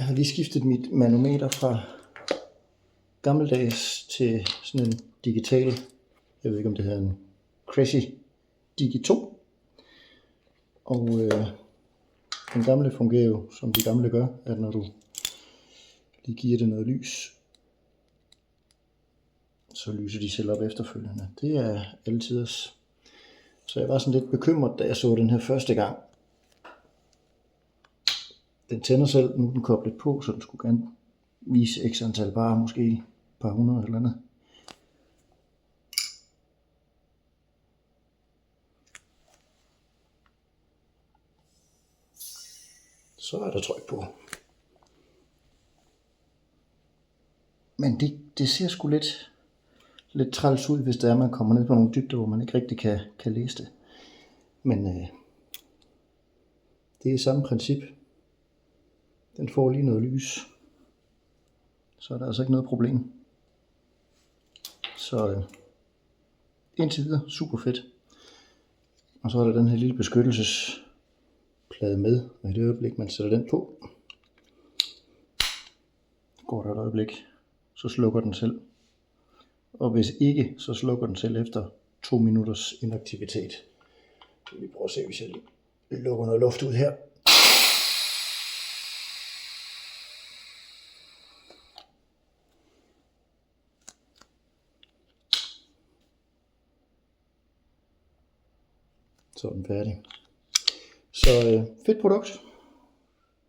har lige skiftet mit manometer fra gammeldags til sådan en digital, jeg ved ikke om det hedder en Crazy Digi 2. Og den gamle fungerer jo, som de gamle gør, at når du lige giver det noget lys, så lyser de selv op efterfølgende. Det er altid. Så jeg var sådan lidt bekymret, da jeg så den her første gang. Den tænder selv, nu er den koblet på, så den skulle gerne vise x antal bar, måske et par hundrede eller andet. Så er der tryk på. Men det ser sgu lidt træls ud, hvis det er, man kommer ned på nogle dybder, hvor man ikke rigtig kan læse det. Men det er samme princip. Den får lige noget lys. Så er der altså ikke noget problem. Så indtil videre super fedt. Og så er der den her lille beskyttelsesplade med. Og i det øjeblik, man sætter den på, går der et øjeblik, så slukker den selv. Og hvis ikke, så slukker den selv efter 2 minutters inaktivitet. Så vi prøver at se, hvis jeg lukker noget luft ud her. Så er den færdig. Så fedt produkt.